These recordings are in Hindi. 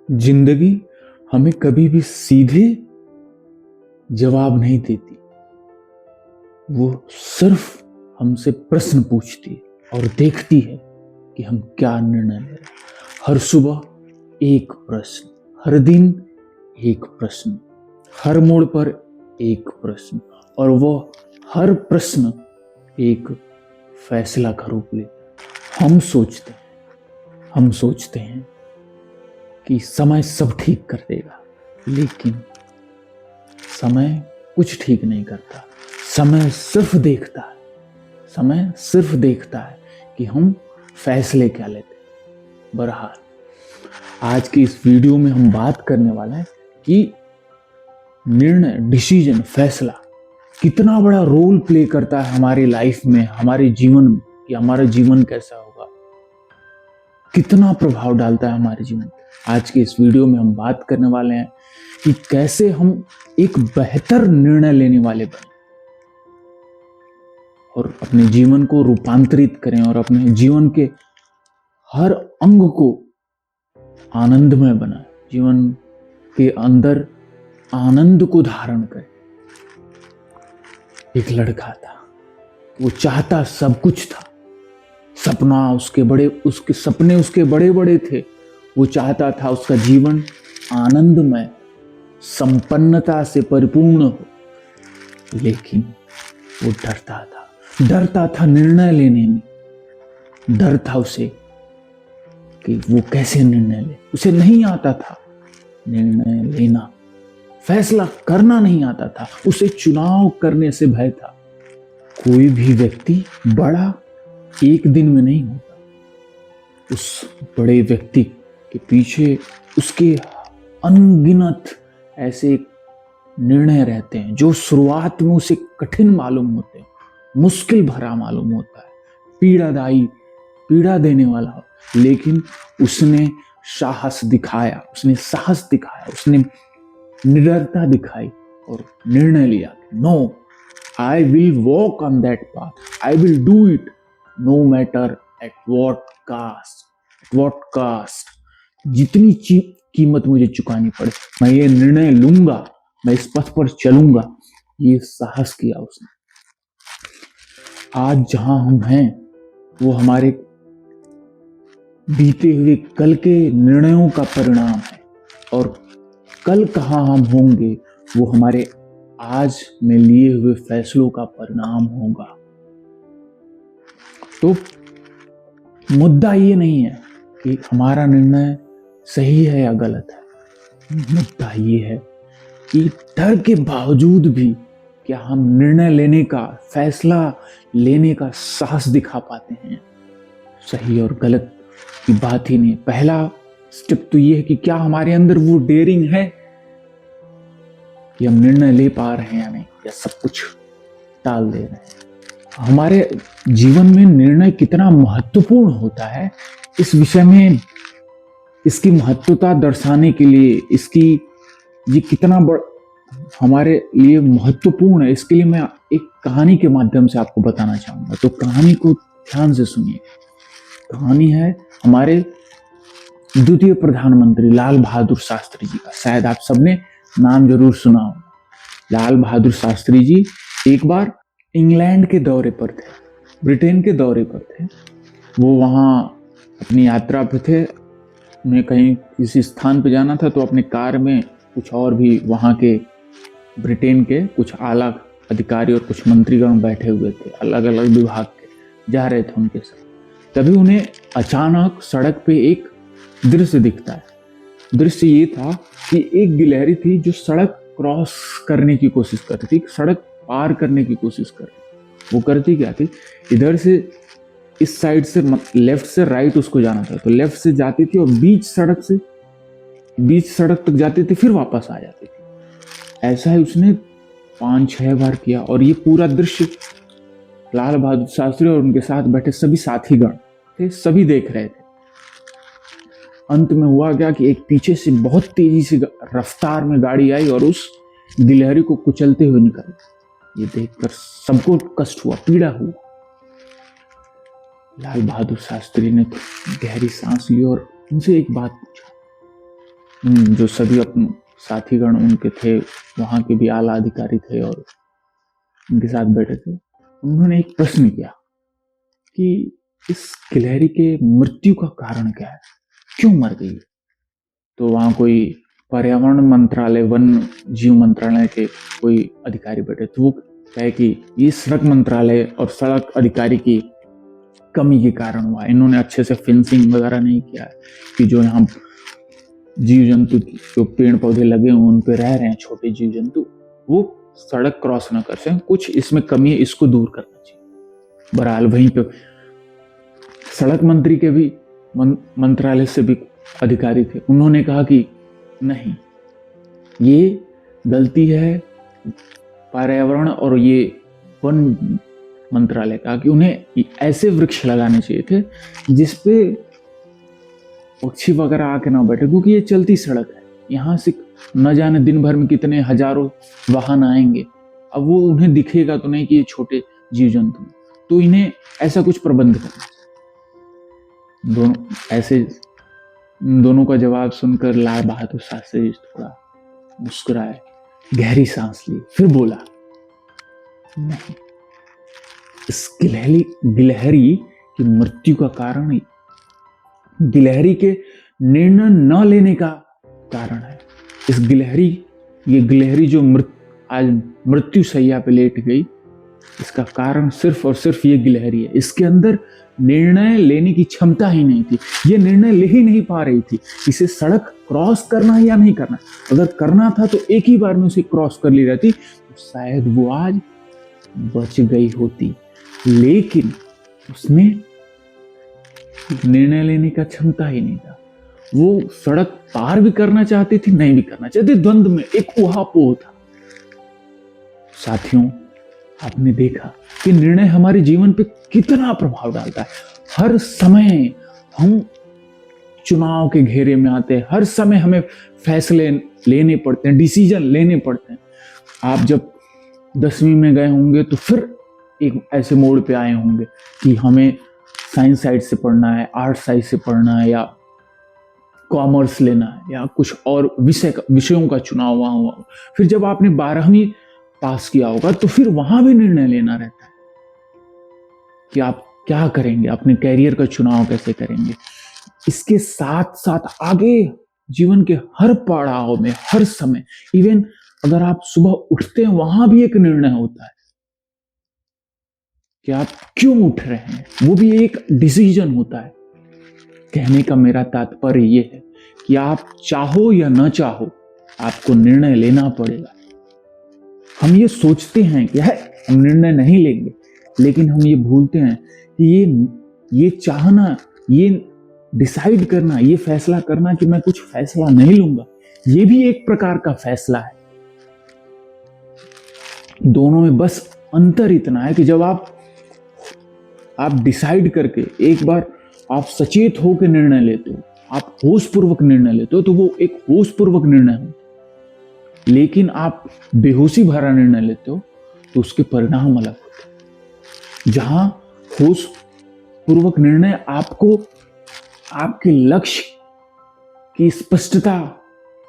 जिंदगी हमें कभी भी सीधे जवाब नहीं देती। वो सिर्फ हमसे प्रश्न पूछती है और देखती है कि हम क्या निर्णय ले रहे हैं। हर सुबह एक प्रश्न, हर दिन एक प्रश्न, हर मोड़ पर एक प्रश्न, और वो हर प्रश्न एक फैसला का रूप लेता है। हम सोचते हैं कि समय सब ठीक कर देगा, लेकिन समय कुछ ठीक नहीं करता। समय सिर्फ देखता है कि हम फैसले क्या लेते हैं। बहरहाल, आज की इस वीडियो में हम बात करने वाले हैं कि निर्णय, डिसीजन, फैसला कितना बड़ा रोल प्ले करता है हमारी लाइफ में, हमारे जीवन में, कि हमारा जीवन कैसा होगा, कितना प्रभाव डालता है हमारे जीवन। आज के इस वीडियो में हम बात करने वाले हैं कि कैसे हम एक बेहतर निर्णय लेने वाले बने और अपने जीवन को रूपांतरित करें और अपने जीवन के हर अंग को आनंदमय बनाएं, जीवन के अंदर आनंद को धारण करें। एक लड़का था, वो चाहता सब कुछ था, उसके सपने उसके बड़े बड़े थे। वो चाहता था उसका जीवन आनंदमय, संपन्नता से परिपूर्ण हो, लेकिन वो डरता था निर्णय लेने में। डर था उसे कि वो कैसे निर्णय ले। उसे नहीं आता था निर्णय लेना, फैसला करना नहीं आता था। उसे चुनाव करने से भय था। कोई भी व्यक्ति बड़ा एक दिन में नहीं होता। उस बड़े व्यक्ति के पीछे उसके अनगिनत ऐसे निर्णय रहते हैं जो शुरुआत में उसे कठिन मालूम होते हैं, मुश्किल भरा मालूम होता है, पीड़ा देने वाला हो, लेकिन उसने साहस दिखाया, उसने निडरता दिखाई और निर्णय लिया, no, I will walk on that path, I will do it no matter at what cost. जितनी कीमत मुझे चुकानी पड़े, मैं ये निर्णय लूंगा, मैं इस पथ पर चलूंगा। ये साहस किया उसने। आज जहां हम हैं वो हमारे बीते हुए कल के निर्णयों का परिणाम है, और कल कहां हम होंगे वो हमारे आज में लिए हुए फैसलों का परिणाम होगा। तो मुद्दा ये नहीं है कि हमारा निर्णय सही है या गलत है। मुद्दा ये है कि डर के बावजूद भी क्या हम निर्णय लेने का, फैसला लेने का साहस दिखा पाते हैं। सही और गलत की बात ही नहीं। पहला स्टेप तो ये है कि क्या हमारे अंदर वो डेयरिंग है कि हम निर्णय ले पा रहे हैं या नहीं, या सब कुछ टाल दे रहे हैं। हमारे जीवन में निर्णय कितना महत्वपूर्ण होता है, इस विषय में इसकी महत्वता दर्शाने के लिए, ये कितना हमारे लिए महत्वपूर्ण है, इसके लिए मैं एक कहानी के माध्यम से आपको बताना चाहूंगा। तो कहानी को ध्यान से सुनिए। कहानी है हमारे द्वितीय प्रधानमंत्री लाल बहादुर शास्त्री जी का। शायद आप सबने नाम जरूर सुना हो। लाल बहादुर शास्त्री जी एक बार इंग्लैंड के दौरे पर थे, ब्रिटेन के दौरे पर थे। वो वहाँ अपनी यात्रा पे थे। उन्हें कहीं किसी स्थान पे जाना था, तो अपने कार में कुछ और भी वहाँ के ब्रिटेन के कुछ आला अधिकारी और कुछ मंत्रीगण बैठे हुए थे, अलग अलग विभाग के, जा रहे थे उनके साथ। तभी उन्हें अचानक सड़क पे एक दृश्य दिखता है। दृश्य ये था कि एक गिलहरी थी जो सड़क क्रॉस करने की कोशिश कर रही थी, सड़क पार करने की कोशिश कर रही थी। वो करती क्या थी, इधर से इस साइड से लेफ्ट से राइट उसको जाना था, तो लेफ्ट से जाती थी और बीच सड़क तक जाती थी, फिर वापस आ जाती थी। ऐसा ही उसने 5-6 बार किया, और ये पूरा दृश्य लाल बहादुर शास्त्री और उनके साथ बैठे सभी साथीगण थे, सभी देख रहे थे। अंत में हुआ क्या कि एक पीछे से बहुत तेजी से रफ्तार में गाड़ी आई और उस गिलहरी को कुचलते हुए निकली। ये देखकर सबको कष्ट हुआ, पीड़ा हुआ। लाल बहादुर शास्त्री ने गहरी सांस ली और उनसे एक बात पूछा, जो सभी अपने साथीगण उनके थे, वहां के भी आला अधिकारी थे और उनके साथ बैठे थे, उन्होंने एक प्रश्न किया कि इस गिलहरी के मृत्यु का कारण क्या है, क्यों मर गई। तो वहां कोई पर्यावरण मंत्रालय, वन जीव मंत्रालय के कोई अधिकारी बैठे, तो वो कहे कि ये सड़क मंत्रालय और सड़क अधिकारी की कमी के कारण हुआ। इन्होंने अच्छे से फेंसिंग वगैरह नहीं किया है कि जो यहाँ जीव जंतु, जो पेड़ पौधे लगे हुए उन पे रह रहे हैं छोटे जीव जंतु, वो सड़क क्रॉस ना कर सकें, कुछ इसमें कमी है, इसको दूर करना चाहिए। बहरहाल वहीं पे सड़क मंत्री के भी मंत्रालय से भी अधिकारी थे, उन्होंने कहा कि नहीं, ये गलती है पर्यावरण और ये वन मंत्रालय का, कि उन्हें ऐसे वृक्ष लगाने चाहिए थे जिसपे पक्षी वगैरह आके ना बैठे, क्योंकि ये चलती सड़क है, यहाँ से न जाने दिन भर में कितने हजारों वाहन आएंगे। अब वो उन्हें दिखेगा तो नहीं कि ये छोटे जीव जंतु, तो इन्हें ऐसा कुछ प्रबंध करना। दोनों का जवाब सुनकर लाल बहादुर शास्त्री थोड़ा मुस्कुराए, गहरी सांस ली, फिर बोला, नहीं, इस गिलहरी की मृत्यु का कारण गिलहरी के निर्णय न लेने का कारण है। ये गिलहरी जो आज मृत्यु शैया पे लेट गई, इसका कारण सिर्फ और सिर्फ ये गिलहरी है। इसके अंदर निर्णय लेने की क्षमता ही नहीं थी, ये निर्णय ले ही नहीं पा रही थी, इसे सड़क क्रॉस करना है या नहीं करना। अगर करना था तो एक ही बार में उसे क्रॉस कर ली रहती, तो शायद वो आज बच गई होती, लेकिन उसने निर्णय लेने का क्षमता ही नहीं था। वो सड़क पार भी करना चाहती थी, नहीं भी करना चाहती, द्वंद्व में एक उहापोह था। साथियों, आपने देखा कि निर्णय हमारे जीवन पे कितना प्रभाव डालता है। हर समय हम चुनाव के घेरे में आते हैं, हर समय हमें फैसले लेने पड़ते हैं, डिसीजन लेने पड़ते हैं। आप जब 10वीं में गए होंगे तो फिर एक ऐसे मोड़ पे आए होंगे कि हमें साइंस साइड से पढ़ना है, आर्ट साइड से पढ़ना है, या कॉमर्स लेना है, या कुछ और विषयों का चुनाव वहां हुआ। फिर जब आपने 12वीं पास किया होगा तो फिर वहां भी निर्णय लेना रहता है कि आप क्या करेंगे, अपने कैरियर का चुनाव कैसे करेंगे। इसके साथ साथ आगे जीवन के हर पड़ाव में, हर समय, इवन अगर आप सुबह उठते हैं वहां भी एक निर्णय होता है कि आप क्यों उठ रहे हैं, वो भी एक डिसीजन होता है। कहने का मेरा तात्पर्य ये है कि आप चाहो या न चाहो, आपको निर्णय लेना पड़ेगा। हम ये सोचते हैं कि हम निर्णय नहीं लेंगे, लेकिन हम ये भूलते हैं कि ये चाहना, ये डिसाइड करना, ये फैसला करना कि मैं कुछ फैसला नहीं लूंगा, ये भी एक प्रकार का फैसला है। दोनों में बस अंतर इतना है कि जब आप डिसाइड करके एक बार आप सचेत होकर निर्णय लेते हो, आप होशपूर्वक निर्णय लेते हो, तो वो एक होशपूर्वक निर्णय हो। लेकिन आप बेहोशी भरा निर्णय लेते हो तो उसके परिणाम अलग होते हैं। जहां होशपूर्वक निर्णय आपको आपके लक्ष्य की स्पष्टता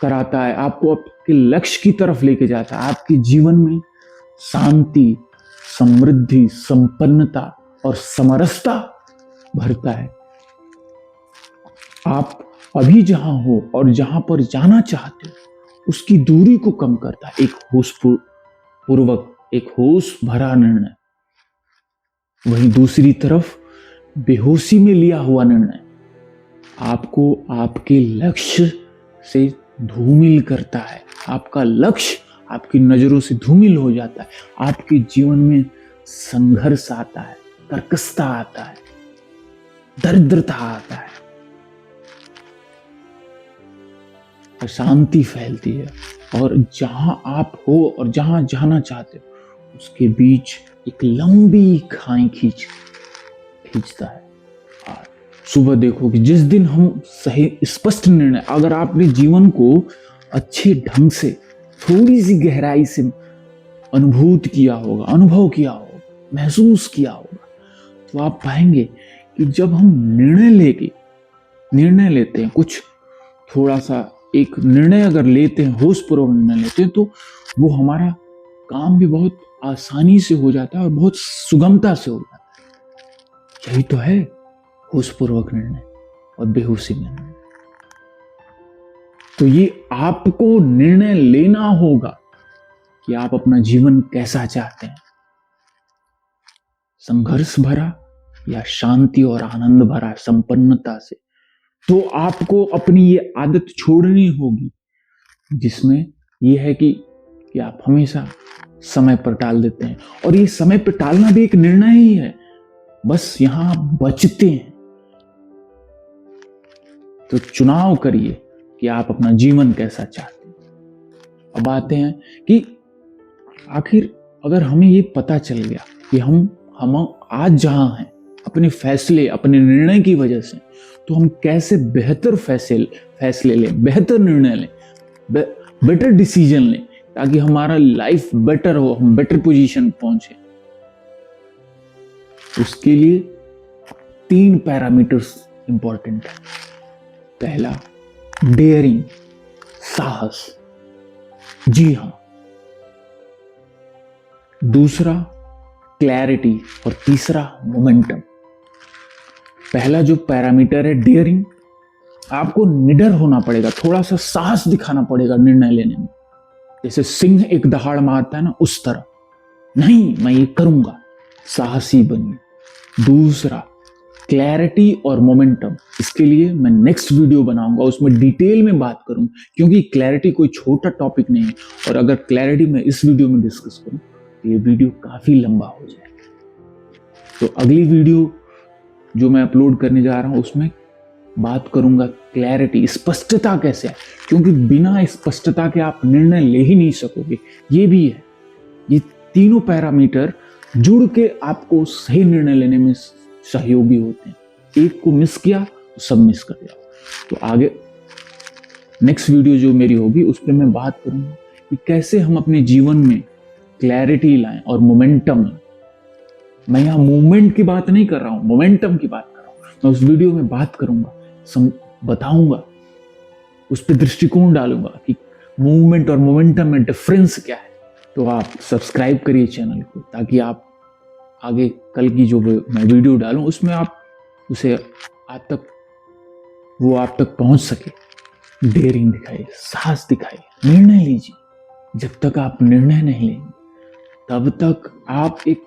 कराता है, आपको आपके लक्ष्य की तरफ लेके जाता है, आपके जीवन में शांति, समृद्धि, संपन्नता और समरसता भरता है। आप अभी जहां हो और जहां पर जाना चाहते हो उसकी दूरी को कम करता है एक होशपूर्वक, एक होश भरा निर्णय। वहीं दूसरी तरफ बेहोशी में लिया हुआ निर्णय आपको आपके लक्ष्य से धूमिल करता है। आपका लक्ष्य आपकी नजरों से धूमिल हो जाता है, आपके जीवन में संघर्ष आता है, कर्कशता आता है, दरिद्रता आता है, अशांति फैलती है, और जहां आप हो और जहां जाना चाहते हो उसके बीच एक लंबी खाई खींचता है। और सुबह देखो कि जिस दिन हम सही स्पष्ट निर्णय, अगर आपने जीवन को अच्छे ढंग से थोड़ी सी गहराई से अनुभव किया होगा, महसूस किया होगा, तो आप पाएंगे कि जब हम निर्णय लेते हैं कुछ थोड़ा सा एक निर्णय अगर लेते हैं, होशपूर्वक निर्णय लेते हैं, तो वो हमारा काम भी बहुत आसानी से हो जाता है और बहुत सुगमता से हो जाता है। यही तो है होशपूर्वक निर्णय और बेहोशी में निर्णय। तो ये आपको निर्णय लेना होगा कि आप अपना जीवन कैसा चाहते हैं, संघर्ष भरा या शांति और आनंद भरा, संपन्नता से। तो आपको अपनी ये आदत छोड़नी होगी जिसमें ये है कि आप हमेशा समय पर टाल देते हैं, और ये समय पर टालना भी एक निर्णय ही है, बस यहां आप बचते हैं। तो चुनाव करिए कि आप अपना जीवन कैसा चाहते हैं। अब आते हैं कि आखिर अगर हमें ये पता चल गया कि हम आज जहां हैं अपने फैसले, अपने निर्णय की वजह से, तो हम कैसे बेहतर फैसले लें, बेहतर निर्णय लें, बेटर डिसीजन लें, ताकि हमारा लाइफ बेटर हो, हम बेटर पोजीशन पहुंचे। उसके लिए 3 पैरामीटर्स इंपॉर्टेंट है। पहला, डेयरिंग, साहस, जी हां। दूसरा, क्लैरिटी, और तीसरा, मोमेंटम। पहला जो पैरामीटर है डेयरिंग, आपको निडर होना पड़ेगा, थोड़ा सा साहस दिखाना पड़ेगा निर्णय लेने में। जैसे सिंह एक दहाड़ मारता है ना, उस तरह, नहीं मैं ये करूंगा, साहसी बनिए। दूसरा, क्लैरिटी और मोमेंटम। इसके लिए मैं नेक्स्ट वीडियो बनाऊंगा, उसमें डिटेल में बात करूंगा, क्योंकि क्लैरिटी कोई छोटा टॉपिक नहीं है, और अगर क्लैरिटी मैं इस वीडियो में डिस्कस करूं तो ये वीडियो काफी लंबा हो जाएगा। तो अगली वीडियो जो मैं अपलोड करने जा रहा हूं उसमें बात करूंगा क्लैरिटी, स्पष्टता कैसे है, क्योंकि बिना स्पष्टता के आप निर्णय ले ही नहीं सकोगे। ये भी है, ये तीनों पैरामीटर जुड़ के आपको सही निर्णय लेने में सहयोगी होते हैं। एक को मिस किया तो सब मिस कर जाओ। तो आगे नेक्स्ट वीडियो जो मेरी होगी उस पर मैं बात करूंगा कि कैसे हम अपने जीवन में क्लैरिटी लाएं और मोमेंटम लाएं। मैं यहाँ मूवमेंट की बात नहीं कर रहा हूं, मोमेंटम की बात कर रहा हूं। मैं उस वीडियो में बात करूंगा, बताऊंगा, उस पर दृष्टिकोण डालूंगा कि मूवमेंट और मोमेंटम में डिफरेंस क्या है। तो आप सब्सक्राइब करिए चैनल को, ताकि आप आगे कल की जो मैं वीडियो डालूं उसमें आप उसे आप तक पहुंच सके। डेयरिंग दिखाइए, साहस दिखाइए, निर्णय लीजिए। जब तक आप निर्णय नहीं लेंगे तब तक आप एक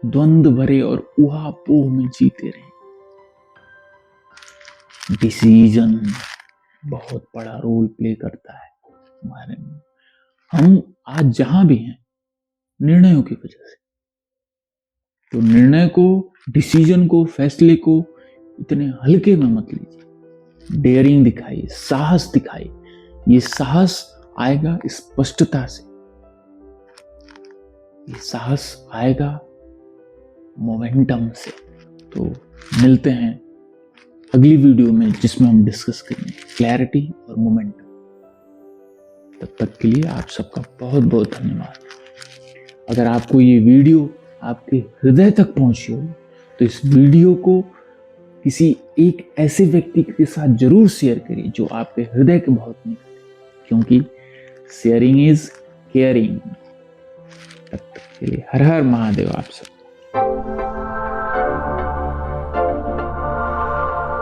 द्वंद्व भरे और ऊहापोह में जीते रहेंगे। डिसीजन बहुत बड़ा रोल प्ले करता है हमारे में। हम आज जहां भी हैं निर्णयों की वजह से। तो निर्णय को, डिसीजन को, फैसले को इतने हल्के में मत लीजिए। डेयरिंग दिखाइए, साहस दिखाइए। ये साहस आएगा स्पष्टता से, ये साहस आएगा मोमेंटम से। तो मिलते हैं अगली वीडियो में जिसमें हम डिस्कस करेंगे क्लैरिटी और मोमेंटम। तब तक के लिए आप सबका बहुत बहुत धन्यवाद। अगर आपको ये वीडियो आपके हृदय तक पहुंची हो तो इस वीडियो को किसी एक ऐसे व्यक्ति के साथ जरूर शेयर करिए जो आपके हृदय के बहुत निकट है, क्योंकि शेयरिंग इज केयरिंग। तब तक के लिए हर हर महादेव आप सब।